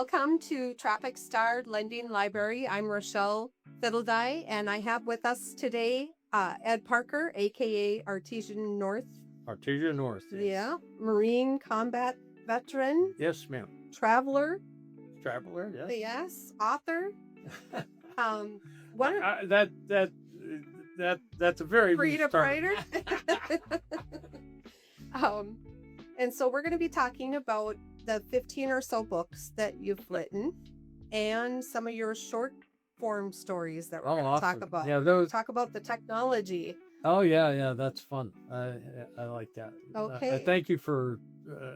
Welcome to Traffic Star Lending Library. I'm Rachelle Fideldy, and I have with us today Ed Parker, aka Artesia Northe. Artesia Northe. Yes. Yeah, Marine combat veteran. Yes, ma'am. Traveler. Traveler. Yes. Yes, author. What? That's a very Freedom start. writer. And so we're going to be talking about the 15 or so books that you've written and some of your short form stories that we're going to talk about. Yeah, those. Talk about the technology. Oh yeah, that's fun. I like that. Okay. Thank you for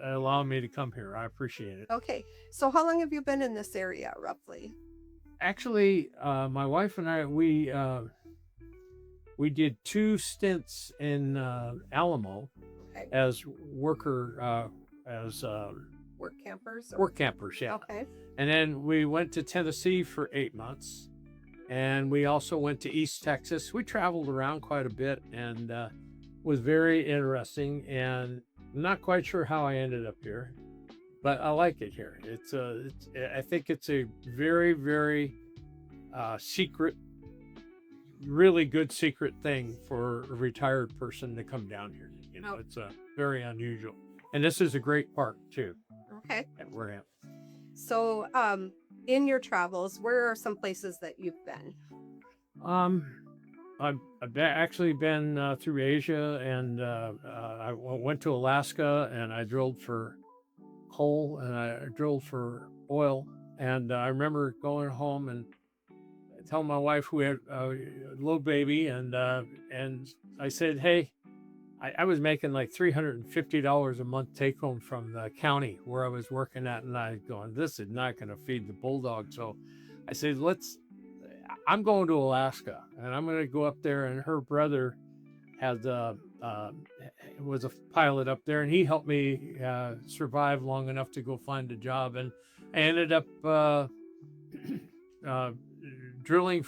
allowing me to come here. I appreciate it. Okay. So how long have you been in this area, roughly? Actually, my wife and I, we did 2 stints in Alamo as worker work campers. Work campers, yeah. Okay. And then we went to Tennessee for 8 months, and we also went to East Texas. We traveled around quite a bit, and was very interesting. And I'm not quite sure how I ended up here, but I like it here. I think it's a very, very secret, really good secret thing for a retired person to come down here. You know, It's very unusual, and this is a great park too. Okay. That we're at. So, in your travels, where are some places that you've been? I've actually been through Asia, and I went to Alaska, and I drilled for coal, and I drilled for oil. And I remember going home and telling my wife, who had a little baby, and I said, hey, I was making like $350 a month take home from the county where I was working at, and I going, this is not going to feed the bulldog. So I said, I'm going to Alaska, and I'm going to go up there. And her brother was a pilot up there, and he helped me survive long enough to go find a job. And I ended up drilling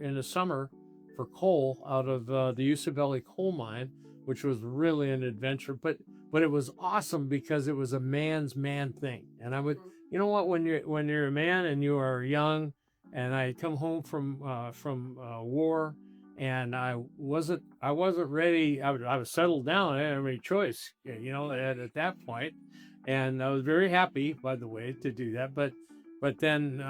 in the summer for coal out of the Usabelli coal mine, which was really an adventure, but it was awesome because it was a man's man thing. And I would, you know what, when you're a man and you are young, and I come home from war, and I wasn't ready. I was settled down. I didn't have any choice, you know, at that point, and I was very happy, by the way, to do that. But then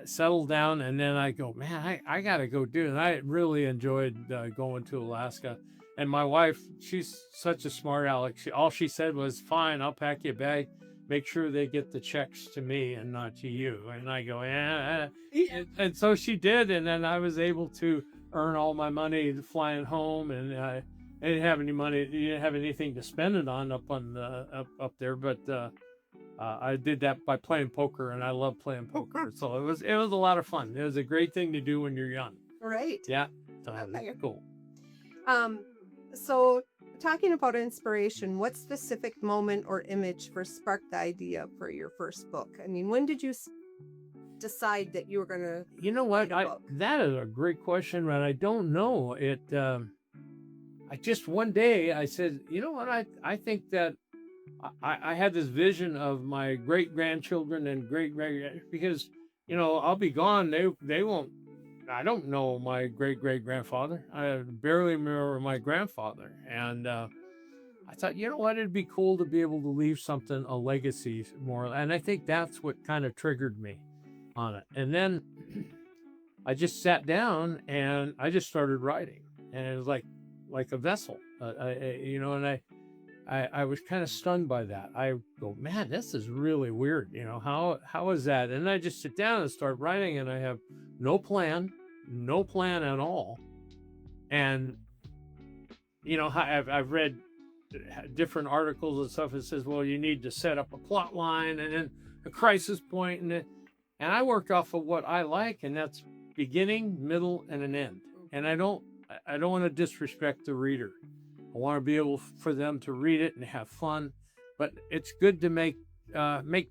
settled down, and then I go, man, I got to go do it. And I really enjoyed going to Alaska. And my wife, she's such a smart aleck. All she said was, fine, I'll pack you a bag. Make sure they get the checks to me and not to you. And I go, yeah. And so she did. And then I was able to earn all my money flying home. And I didn't have any money. You didn't have anything to spend it on up there. But I did that by playing poker, and I love playing poker. So it was a lot of fun. It was a great thing to do when you're young. Right. Yeah. So okay. Cool. So talking about inspiration, what specific moment or image first sparked the idea for your first book? I mean, when did you decide that you were going to? You know what? That is a great question, but I don't know. I just one day I said, you know what? I think that I had this vision of my great grandchildren and great because, you know, I'll be gone. They won't. I don't know my great grandfather. I barely remember my grandfather. And I thought, you know what, it'd be cool to be able to leave something, a legacy more. And I think that's what kind of triggered me on it. And then I just sat down and I just started writing, and it was like a vessel, you know. And I was kind of stunned by that. I go, man, this is really weird. You know, how is that? And I just sit down and start writing, and I have no plan at all. And, you know, I've read different articles and stuff that says, well, you need to set up a plot line and then a crisis point. And I work off of what I like, and that's beginning, middle, and an end. And I don't want to disrespect the reader. I want to be able for them to read it and have fun, but it's good to make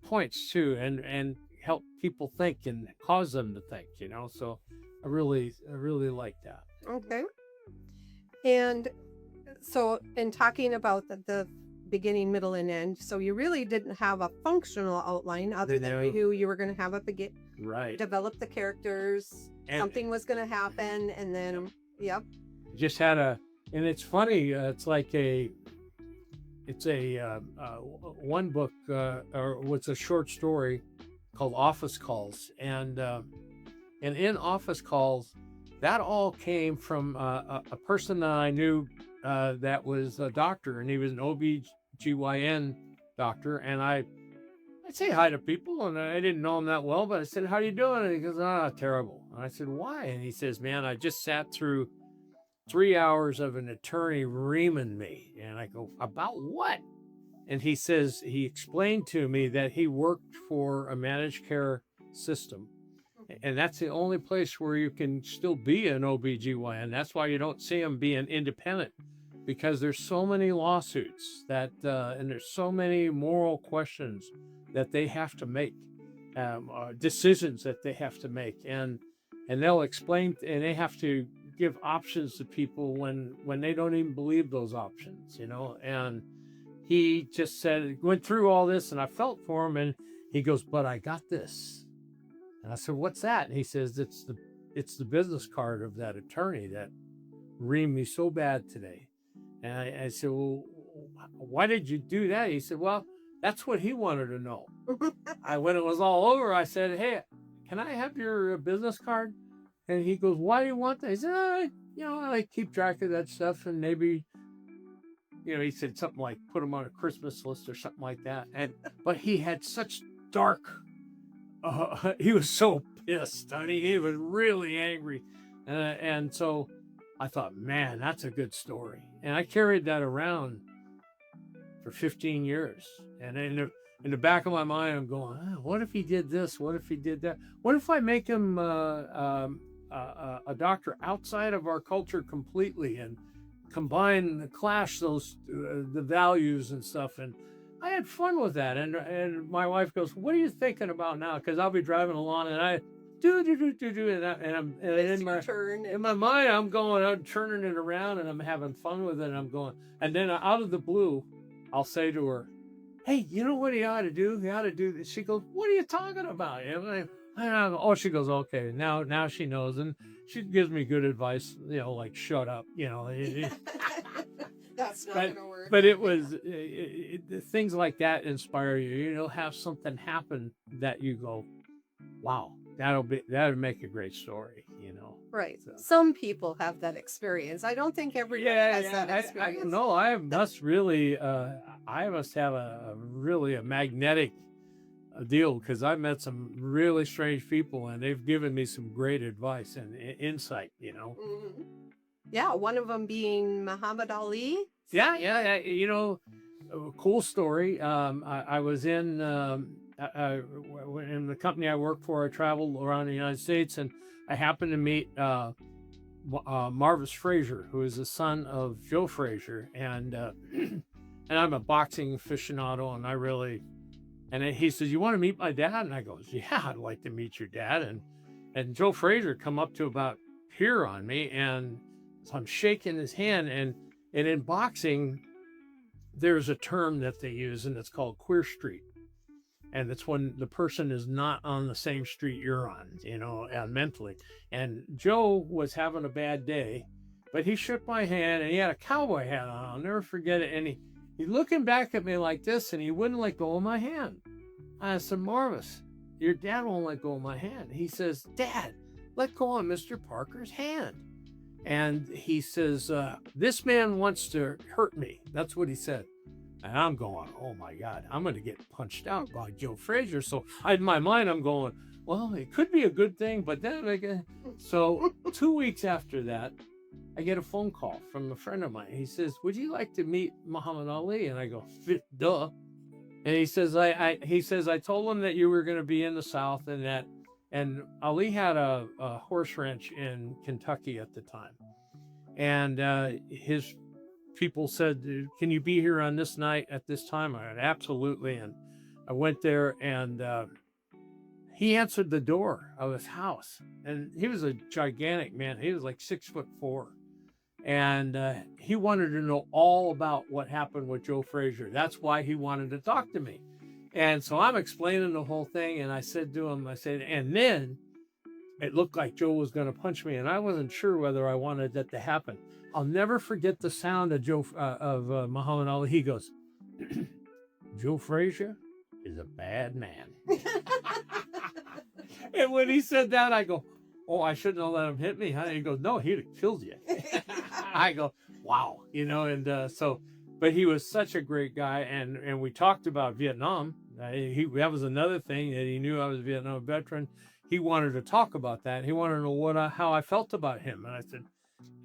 points too, and help people think and cause them to think, you know. So I really like that. Okay. And so in talking about the beginning, middle, and end. So you really didn't have a functional outline other than who you were going to have right. develop the characters. And something was going to happen, and then just had and it's funny. It's like one book or what's a short story called Office Calls, and in Office Calls, that all came from a person that I knew that was a doctor, and he was an OB/GYN doctor, and I'd say hi to people, and I didn't know him that well, but I said, "How you doing?" And he goes, terrible." And I said, "Why?" And he says, "Man, I just sat through 3 hours of an attorney reaming me." And I go, "About what?" And he says, he explained to me that he worked for a managed care system. And that's the only place where you can still be an OB/GYN. That's why you don't see them being independent, because there's so many lawsuits that, and there's so many moral questions that they have to make, decisions that they have to make. And they'll explain, and they have to give options to people when they don't even believe those options, and he just said, went through all this, and I felt for him, and he goes, "But I got this." And I said, "What's that?" And he says, it's the business card of that attorney that reamed me so bad today. And I said, "Well, why did you do that?" He said, "Well, that's what he wanted to know." When it was all over, I said, "Hey, can I have your business card?" And he goes, "Why do you want that?" He said, I keep track of that stuff, and maybe, he said something like put him on a Christmas list or something like that. But he had such dark, he was so pissed. I mean, he was really angry. And so I thought, man, that's a good story. And I carried that around for 15 years. And in the back of my mind, I'm going, what if he did this? What if he did that? What if I make him a doctor outside of our culture completely and clash those the values and stuff? And I had fun with that. And my wife goes, "What are you thinking about now?" Because I'll be driving along, and I do, and in my mind, I'm turning it around, and I'm having fun with it. And I'm going, and then out of the blue, I'll say to her, "Hey, you know what he ought to do? He ought to do this." She goes, "What are you talking about?" Oh, she goes, "Okay, now she knows," and she gives me good advice, like shut up, That's not gonna work. But it was things like that inspire you. You'll have something happen that you go, "Wow, that'll make a great story," Right. So. Some people have that experience. I don't think everybody has that experience. I must really, I must have a really magnetic deal, because I met some really strange people, and they've given me some great advice and insight. Mm-hmm. Yeah, one of them being Muhammad Ali. Yeah. A cool story. I was in the company I worked for. I traveled around the United States, and I happened to meet Marvis Frazier, who is the son of Joe Frazier, and I'm a boxing aficionado, and he says, "You want to meet my dad?" And I goes, "Yeah, I'd like to meet your dad." And Joe Frazier come up to about here on me, and so I'm shaking his hand, and in boxing, there's a term that they use, and it's called queer street. And it's when the person is not on the same street you're on, mentally. And Joe was having a bad day, but he shook my hand, and he had a cowboy hat on. I'll never forget it. And he's looking back at me like this, and he wouldn't let go of my hand. I said, "Marvis, your dad won't let go of my hand." He says, "Dad, let go of Mr. Parker's hand." And he says, "This man wants to hurt me." That's what he said. And I'm going, "Oh my God, I'm going to get punched out by Joe Frazier." So in my mind, I'm going, well, it could be a good thing, but then so 2 weeks after that, I get a phone call from a friend of mine. He says, "Would you like to meet Muhammad Ali?" And I go, "Duh." And he says, I told him that you were going to be in the South, and Ali had a horse ranch in Kentucky at the time. And his people said, "Can you be here on this night at this time?" I went, "Absolutely." And I went there, and he answered the door of his house. And he was a gigantic man. He was like 6'4". and he wanted to know all about what happened with Joe Frazier. That's why he wanted to talk to me. And so I'm explaining the whole thing, and I said to him, I said, and then it looked like Joe was going to punch me, and I wasn't sure whether I wanted that to happen. I'll never forget the sound of Muhammad Ali. He goes, Joe Frazier is a bad man. And when he said that, I go, oh, I shouldn't have let him hit me, huh? He goes, no, he'd have killed you. I go, wow, and but he was such a great guy, and we talked about Vietnam. That was another thing that he knew I was a Vietnam veteran. He wanted to talk about that. He wanted to know how I felt about him, and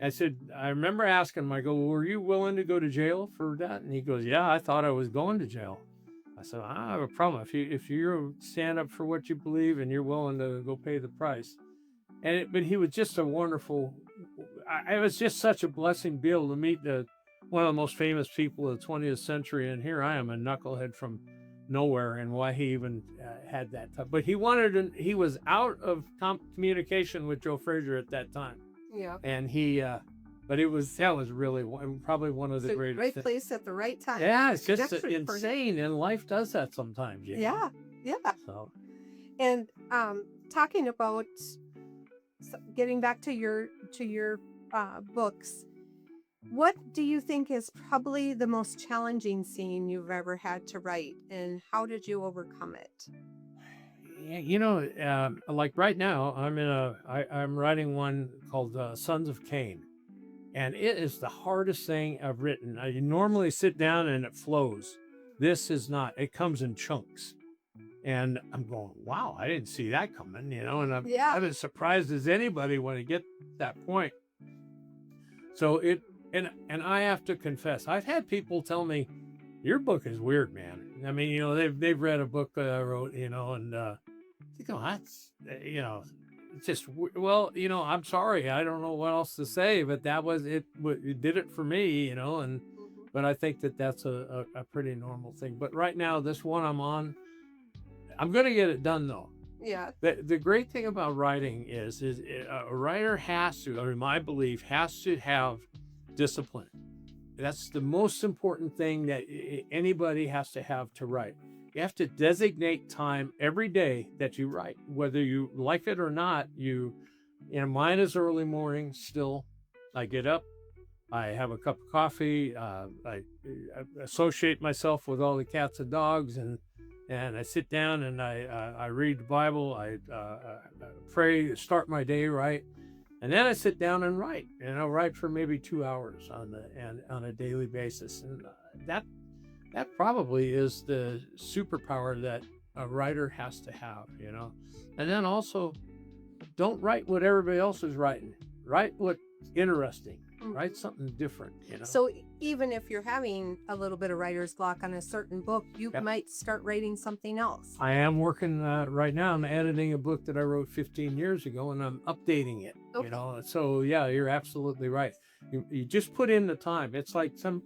I said, I remember asking him, I go, were you willing to go to jail for that? And he goes, yeah, I thought I was going to jail. I said, I don't have a problem if you stand up for what you believe and you're willing to go pay the price. But he was just a wonderful. It was just such a blessing to be able to meet one of the most famous people of the 20th century, and here I am, a knucklehead from nowhere, and why he even had that. But he was out of communication with Joe Frazier at that time. Yeah. And but that was really probably one of the greatest. Right place at the right time. Yeah, it's just insane, and life does that sometimes. Yeah. So, and talking about getting back to your books, what do you think is probably the most challenging scene you've ever had to write, and how did you overcome it? Like right now, I'm writing one called Sons of Cain, and it is the hardest thing I've written. I normally sit down and it flows. This is not. It comes in chunks, and I'm going, wow, I didn't see that coming, and I'm as surprised as anybody when I get to that point. So and I have to confess, I've had people tell me, your book is weird, man. I mean, they've read a book that I wrote, and you go, that's, it's just, well, I'm sorry, I don't know what else to say, but that was it. It did it for me, and but I think that's a pretty normal thing. But right now, this one I'm on, I'm going to get it done though. Yeah. The great thing about writing is a writer has to, or in my belief, has to have discipline. That's the most important thing that anybody has to have to write. You have to designate time every day that you write, whether you like it or not. Mine is early morning still. I get up, I have a cup of coffee, I associate myself with all the cats and dogs, and I sit down and I read the Bible, I pray, start my day right. And then I sit down and write, and I'll write for maybe 2 hours on a daily basis. And that probably is the superpower that a writer has to have, And then also, don't write what everybody else is writing. Write what's interesting. Write something different, So even if you're having a little bit of writer's block on a certain book, you might start writing something else. I am working right now. I'm editing a book that I wrote 15 years ago, and I'm updating it. Okay. So yeah, you're absolutely right. You just put in the time. It's like some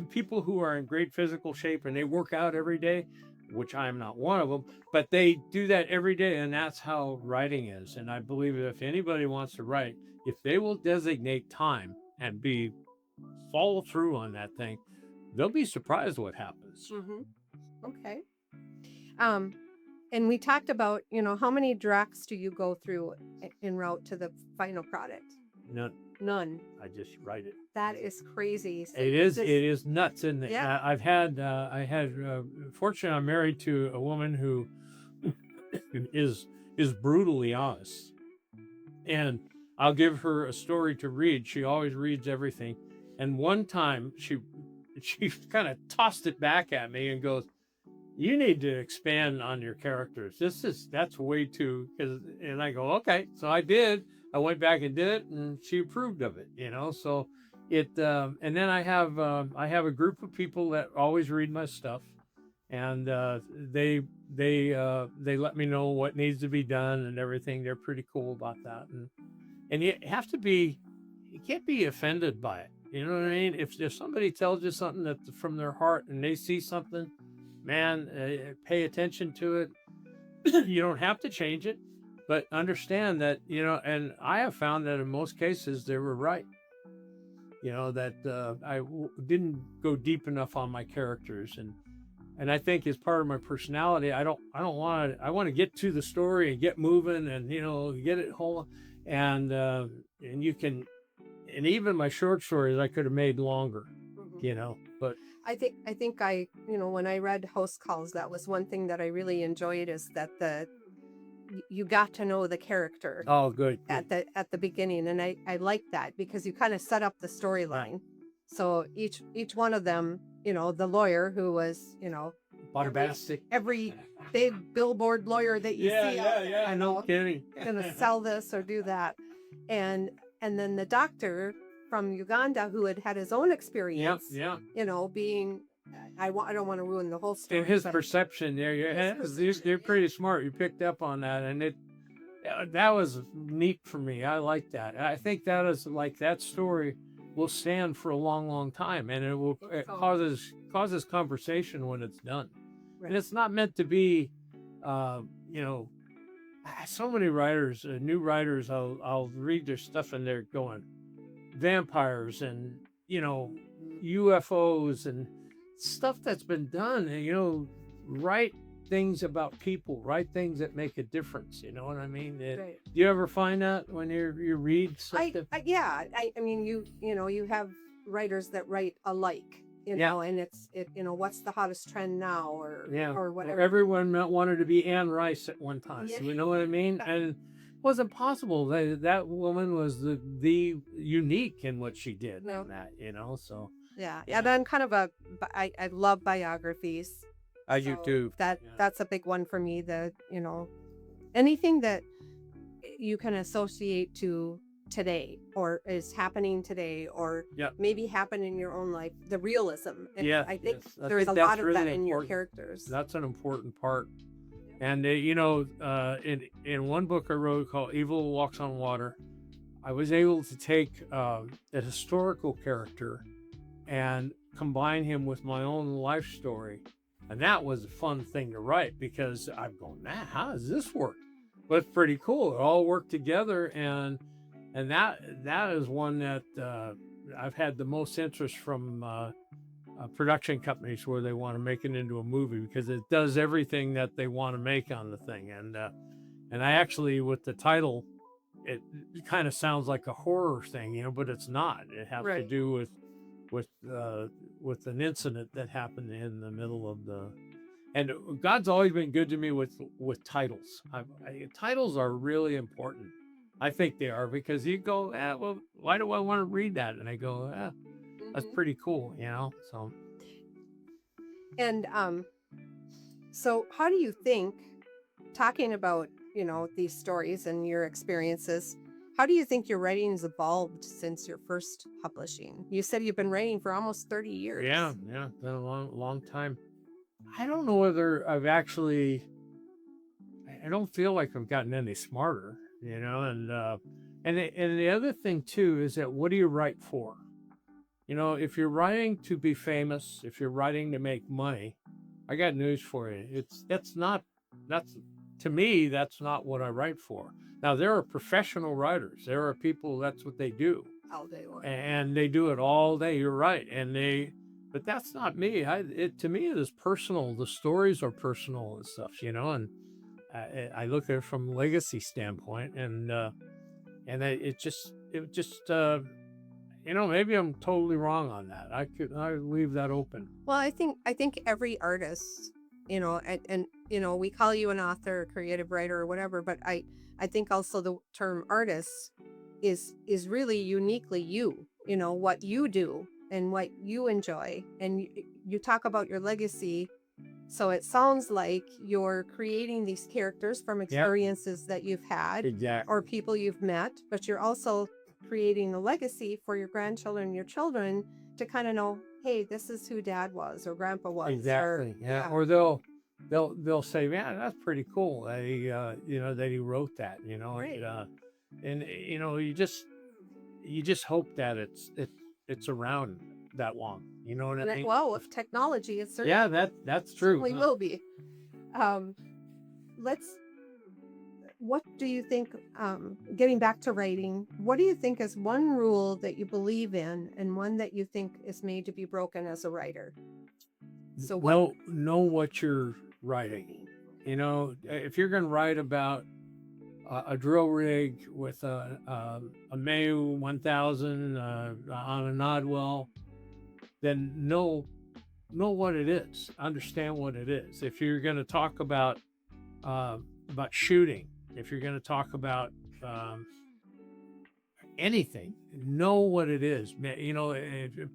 people who are in great physical shape and they work out every day, which I am not one of them, but they do that every day, and that's how writing is. And I believe that if anybody wants to write, if they will designate time and follow through on that thing, they'll be surprised what happens. Okay. And we talked about, how many drafts do you go through en route to the final product? None. I just write it. That is crazy. So it is nuts, isn't it? Yeah. Fortunately, I'm married to a woman who is brutally honest, and I'll give her a story to read. She always reads everything. And one time she kind of tossed it back at me and goes, you need to expand on your characters. That's way too, and I go, okay. So I did. I went back and did it, and she approved of it, so and then I have a group of people that always read my stuff, and they let me know what needs to be done and everything. They're pretty cool about that. And you can't be offended by it. You know what I mean? If somebody tells you something that's from their heart and they see something, man, pay attention to it. You don't have to change it, but understand that, and I have found that in most cases they were right. that didn't go deep enough on my characters, and I think as part of my personality, I want to get to the story and get moving and get it whole, and you can, and even my short stories I could have made longer, but I think when I read House Calls, that was one thing that I really enjoyed, is that you got to know the character oh, good. at the beginning, and I like that because you kind of set up the storyline. So each one of them, the lawyer who was, Bombastic. every big billboard lawyer that you see out there, I know, kidding. gonna sell this or do that, and then the doctor from Uganda who had his own experience, being, I don't want to ruin the whole story. In his perception, there, you're pretty smart. You picked up on that, and that was neat for me. I like that. I think that is like that story will stand for a long, long time, and it causes conversation when it's done. Right. And it's not meant to be, so many writers, new writers. I'll read their stuff and they're going vampires and UFOs and stuff that's been done. And, write things about people, write things that make a difference. You know what I mean? Right. Do you ever find that when you read stuff? I mean, you have writers that write alike, and it's what's the hottest trend now, or whatever. Everyone wanted to be Anne Rice at one time. You know what I mean? And it wasn't possible. That woman was the unique in what she did. No. In that, so. Yeah. And I'm kind of I love biographies. I do too. That's a big one for me. Anything that you can associate to today, or is happening today, or maybe happened in your own life. The realism. I think there's a lot of that in your characters. That's an important part. And in one book I wrote called Evil Walks on Water, I was able to take a historical character and combine him with my own life story. And that was a fun thing to write, because I'm going, man, how does this work? But it's pretty cool. It all worked together, and that is one that I've had the most interest from production companies, where they want to make it into a movie, because it does everything that they want to make on the thing. And I actually, with the title, it kind of sounds like a horror thing, but it's not. It has to do with an incident that happened in the middle of and God's always been good to me with titles. Titles are really important. I think they are, because you go, well, why do I want to read that? And I go, that's pretty cool, so. And so how do you think, talking about, these stories and your experiences, how do you think your writing has evolved since your first publishing? You said you've been writing for almost 30 years. Yeah, it's been a long time. I don't know whether I've actually, I don't feel like I've gotten any smarter, and the other thing too is that, what do you write for? If you're writing to be famous, if you're writing to make money, I got news for you. To me, that's not what I write for. Now, there are professional writers. There are people, that's what they do. All day long. And they do it all day. You're right. But that's not me. To me, it is personal. The stories are personal and stuff, and I look at it from a legacy standpoint, and it just maybe I'm totally wrong on that. I leave that open. Well, I think every artist, and we call you an author, a creative writer, or whatever, but I think also the term artist is really uniquely you, what you do and what you enjoy. And you talk about your legacy. So it sounds like you're creating these characters from experiences that you've had, or people you've met, but you're also creating a legacy for your grandchildren and your children to kind of know, hey, this is who Dad was or Grandpa was. Exactly. Or they'll say, man, that's pretty cool that he wrote that, Right. And you just hope that it's around that long, what I mean? Well, with technology, it's certainly that's true. Certainly will be. Let's what do you think, getting back to writing, what do you think is one rule that you believe in and one that you think is made to be broken as a writer? So what? Know what you're writing. You know, if you're going to write about a drill rig with a Mayu 1000 on a Nodwell, then know what it is. Understand what it is. If you're going to talk about shooting, if you're going to talk about anything, know what it is. You know,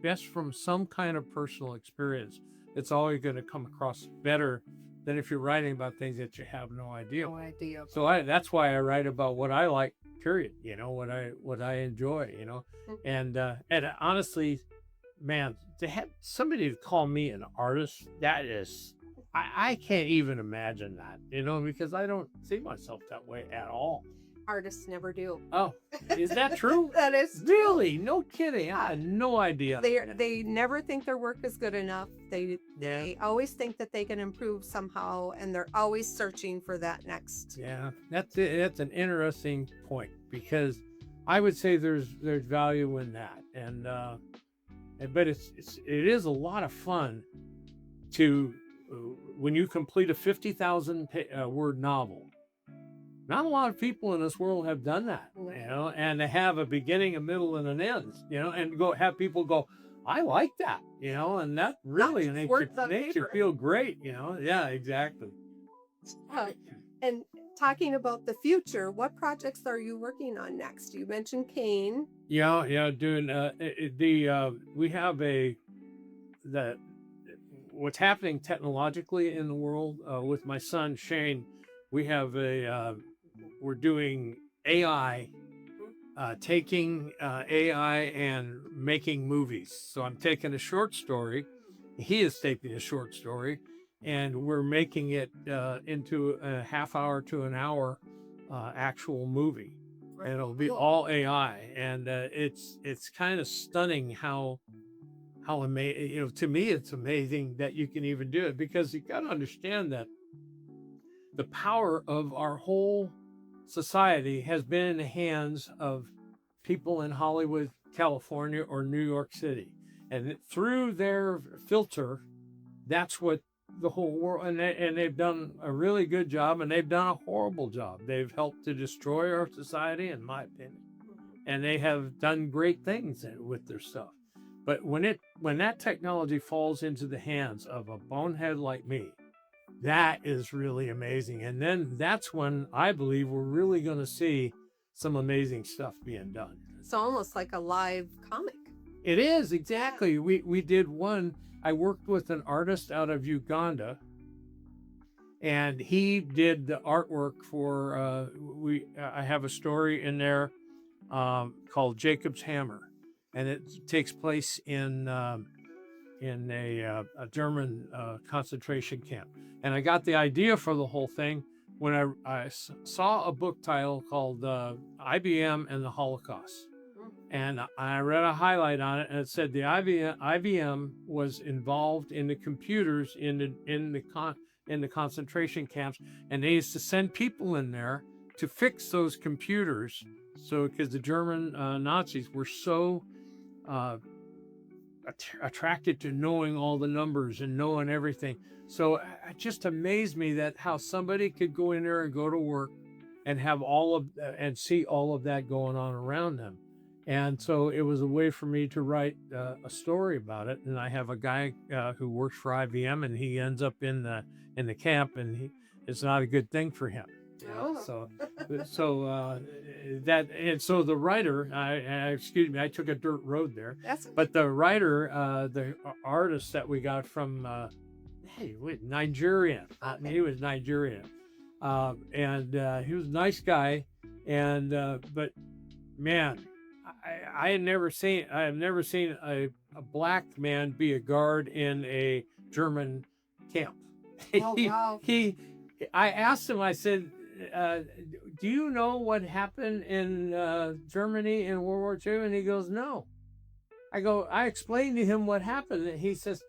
best from some kind of personal experience. It's always going to come across better than if you're writing about things that you have no idea. No idea. So that's why I write about what I like. Period. You know, what I enjoy. You know, and honestly, man, to have somebody to call me an artist, that is, I can't even imagine that. You know, because I don't see myself that way at all. Artists never do. Oh, is that true? That is Really? No kidding. I had no idea. they never think their work is good enough. They always think that they can improve somehow, and they're always searching for that next. Yeah, that's an interesting point, because I would say there's value in that, and but it is a lot of fun to when you complete a 50,000 word novel. Not a lot of people in this world have done that, you know, and they have a beginning, a middle, and an end, you know, and have people go, I like that, you know, and that really makes you feel great, you know. Yeah, exactly. And talking about the future, what projects are you working on next? You mentioned Kane. Yeah, doing we have what's happening technologically in the world with my son Shane. We have we're doing AI, taking AI and making movies. So I'm taking a short story. He is taking a short story, and we're making it into a half hour to an hour actual movie. And it'll be all AI. And it's kind of stunning how amazing, you know, to me, it's amazing that you can even do it, because you got to understand that the power of our whole society has been in the hands of people in Hollywood, California, or New York City. And through their filter, that's what the whole world, and they've done a really good job, and they've done a horrible job. They've helped to destroy our society, in my opinion. And they have done great things with their stuff. But when that technology falls into the hands of a bonehead like me, that is really amazing. And then that's when I believe we're really going to see some amazing stuff being done. It's almost like a live comic. It is, exactly. We did one. I worked with an artist out of Uganda, and he did the artwork for I have a story in there called Jacob's Hammer, and it takes place in a German concentration camp. And I got the idea for the whole thing when I saw a book title called IBM and the Holocaust. And I read a highlight on it, and it said the IBM was involved in the computers in the concentration camps, and they used to send people in there to fix those computers. So because the German Nazis were so attracted to knowing all the numbers and knowing everything. So it just amazed me that how somebody could go in there and go to work and have and see all of that going on around them. And so it was a way for me to write a story about it. And I have a guy who works for IBM, and he ends up in the camp, and it's not a good thing for him. So the writer, excuse me, I took a dirt road there. But the writer, the artist that we got from Nigerian. He was Nigerian, and he was a nice guy. And but man, I have never seen a black man be a guard in a German camp. Oh, wow. I asked him, I said, do you know what happened in Germany in World War II? And he goes, no. I explained to him what happened, and he says,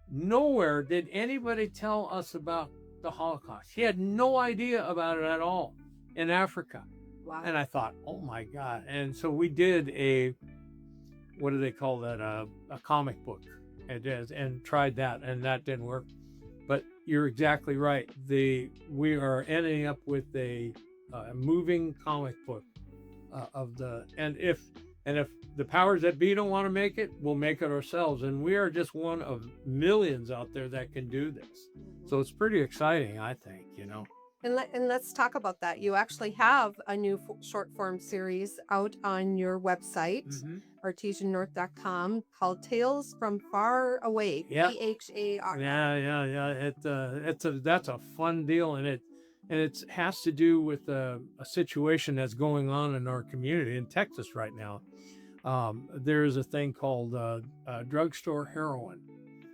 nowhere did anybody tell us about the Holocaust. He had no idea about it at all. in Africa. Wow. And I thought, oh my God. And so we did a, what do they call that? A comic book. And tried that, and that didn't work. But you're exactly right. We are ending up with a moving comic book and if the powers that be don't want to make it, we'll make it ourselves. And we are just one of millions out there that can do this. So it's pretty exciting, I think, And let's talk about that. You actually have a new short form series out on your website, artesianorthe.com, called Tales from Far Away. Yeah. PHAR. Yeah. That's a fun deal, and it has to do with a situation that's going on in our community in Texas right now. There is a thing called drugstore heroin,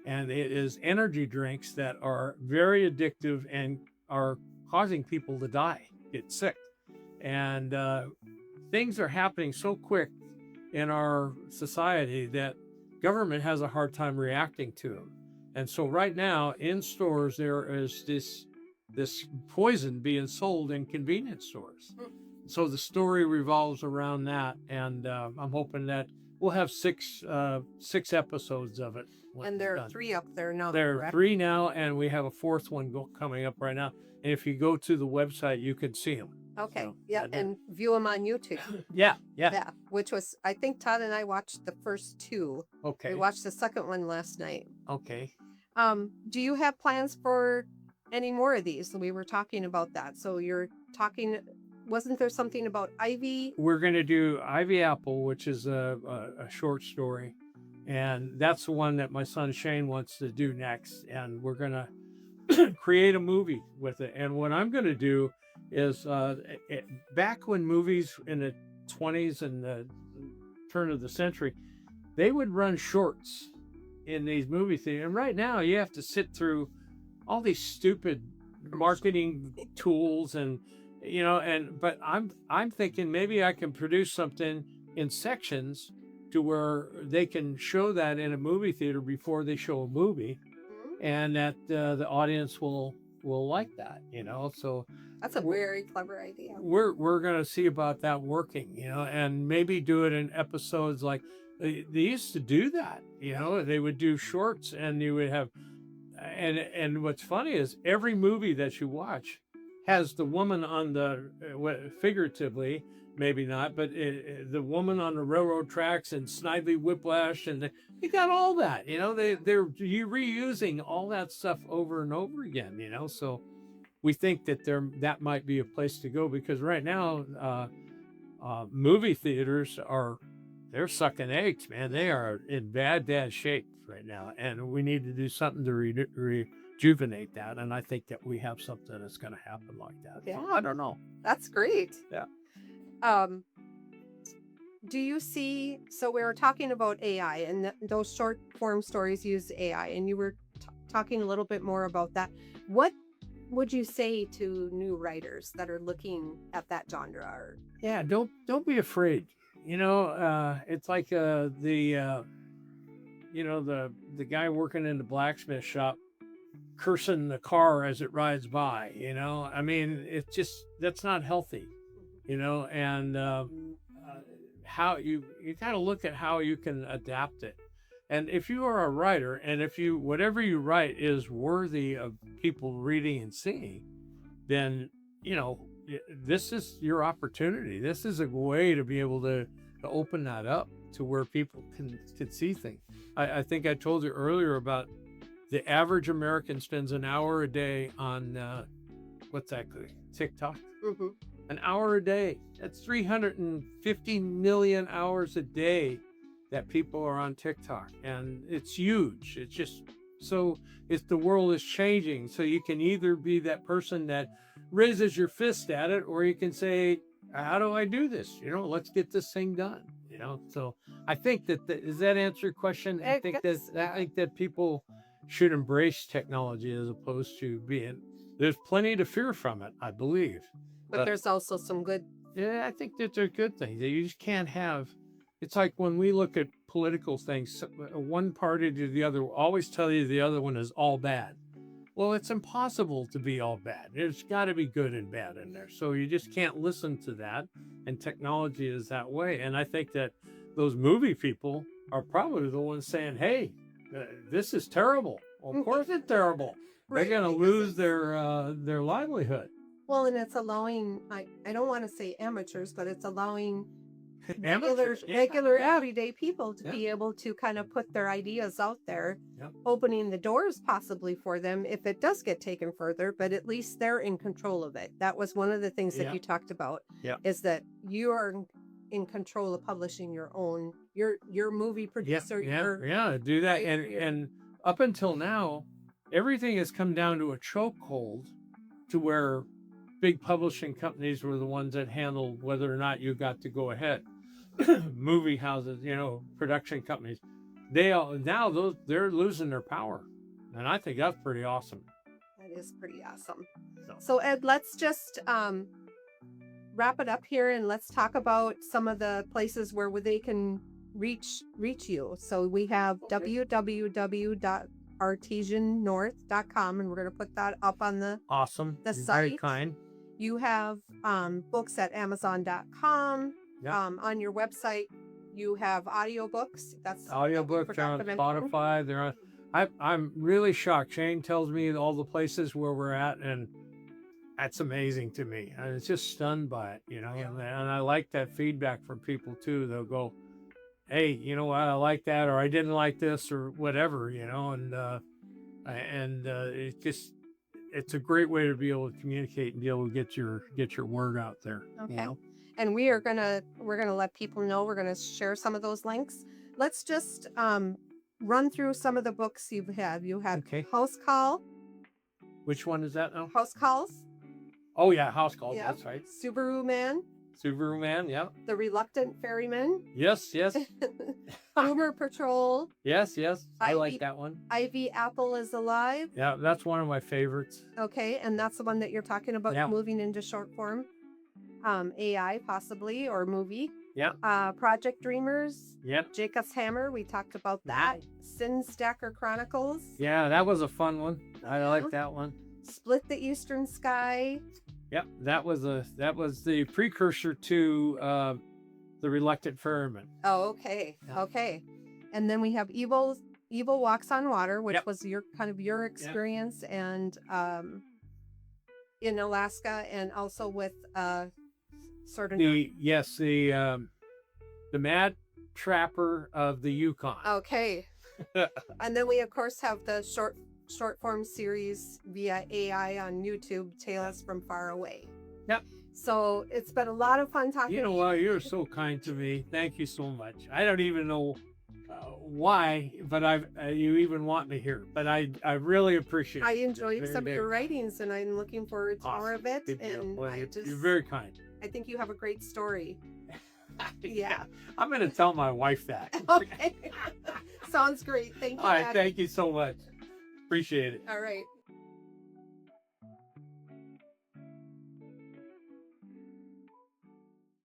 and it is energy drinks that are very addictive and are causing people to die, get sick. And things are happening so quick in our society that government has a hard time reacting to them. And so right now in stores, there is this poison being sold in convenience stores. So the story revolves around that. And I'm hoping that we'll have six episodes of it. And there are 3 up there now. There are correct? 3 now, and we have a 4th one coming up right now. And if you go to the website, you can see them. Okay. So, yeah. And view them on YouTube. Yeah. Which was, I think Todd and I watched the first 2. Okay. We watched the second one last night. Okay. Do you have plans for any more of these? We were talking about that. So you're talking, wasn't there something about Ivy? We're going to do Ivy Apple, which is a short story. And that's the one that my son Shane wants to do next. And we're going to create a movie with it. And what I'm going to do is back when movies in the 20s and the turn of the century, they would run shorts in these movie theaters. And right now you have to sit through all these stupid marketing tools but I'm thinking maybe I can produce something in sections to where they can show that in a movie theater before they show a movie, and that the audience will like that, so that's a very clever idea. We're going to see about that working, and maybe do it in episodes. Like they used to do that, they would do shorts, and you would have and what's funny is every movie that you watch has the woman on the figuratively, maybe not, but the woman on the railroad tracks and Snidely Whiplash, and you got all that, they're reusing all that stuff over and over again, so we think that that might be a place to go, because right now movie theaters they're sucking eggs, man. They are in bad shape right now, and we need to do something to rejuvenate that. And I think that we have something that's going to happen like that. Yeah, I don't know. That's great. Yeah. Do you see? So we were talking about AI, and those short form stories use AI, and you were talking a little bit more about that. What would you say to new writers that are looking at that genre? Yeah, don't be afraid. It's like the guy working in the blacksmith shop cursing the car as it rides by. I mean, it's just, that's not healthy. And how you got to look at how you can adapt it. And if you are a writer, and if whatever you write is worthy of people reading and seeing, then this is your opportunity. This is a way to be able to open that up to where people can see things. I think I told you earlier about the average American spends an hour a day on what's that? TikTok. Mm-hmm. An hour a day. That's 350 million hours a day that people are on TikTok, and it's huge. It's just so the world is changing. So you can either be that person that raises your fist at it, or you can say, how do I do this? Let's get this thing done. So I think does that answer your question? I think that people should embrace technology as opposed to there's plenty to fear from it, I believe. But there's also some good. Yeah, I think that there are good things. You just can't have. It's like when we look at political things, one party to the other will always tell you the other one is all bad. Well, it's impossible to be all bad. There's got to be good and bad in there. So you just can't listen to that. And technology is that way. And I think that those movie people are probably the ones saying, hey, this is terrible. Well, of course it's terrible. Right, They're going to because lose their livelihood. well, and it's allowing, I don't want to say amateurs, but it's allowing Amateurs, yeah, regular yeah, everyday people to yeah. be able to kind of put their ideas out there, Yep. opening the doors possibly for them if it does get taken further, but at least they're in control of it. That was one of the things that Yeah. you talked about, Yeah. is that you are in control of publishing your own, your movie Yeah, producer. do that. Right, And up until now, everything has come down to a chokehold, to where big publishing companies were the ones that handled whether or not you got to go ahead. Movie houses, production companies, they're losing their power, and I think that's pretty awesome. That is pretty awesome. So, So Ed, let's just wrap it up here, and let's talk about some of the places where they can reach you. So we have www.artesianorthe.com, and we're going to put that up on the awesome. the You're very site. kind. You have books at amazon.com. Yep. On your website, you have audiobooks. That's Audiobooks are on Spotify. They're on. I'm really shocked. Shane tells me all the places where we're at, and that's amazing to me. I was just stunned by it, and I like that feedback from people too. They'll go, hey, you know what, I like that, or I didn't like this, or whatever, and it's a great way to be able to communicate and be able to get your word out there. Okay. And we're gonna let people know. We're gonna share some of those links. Let's just run through some of the books you've had. You had Okay. House Call. Which one is that now? House Calls. Oh yeah, House Calls. Yeah. That's right. Subaru Man. Subaru Man. Yeah. The Reluctant Ferryman. Yes. Boomer Patrol. Yes. I like Ivy- that one. Ivy Apple is Alive. Yeah, that's one of my favorites. Okay, and that's the one that you're talking about, Yeah. moving into short form. AI possibly, or movie. Yeah. Project Dreamers. Yep. Jacob's Hammer. We talked about that. Sin Stacker Chronicles. Yeah, that was a fun one. I like that one. Split the Eastern Sky. Yep, that was the precursor to the Reluctant Ferryman. Oh, okay. Yeah. Okay. And then we have Evil Walks on Water, which Yep. was your experience, and in Alaska, and also with sort of the Mad Trapper of the Yukon. okay. And then we of course have the short form series via AI on YouTube, Tales from Far Away. Yep. So it's been a lot of fun talking. You know what? You're so kind to me. Thank you so much. I don't even know why, but you even want me here. But I really appreciate it. I enjoyed some of very your writings, and I'm looking forward to more of it. Good deal. And Well, you're you're very kind. I think you have a great story. Yeah. I'm going to tell my wife that. Okay. Sounds great. Thank you. All right. Ed. Thank you so much. Appreciate it. All right.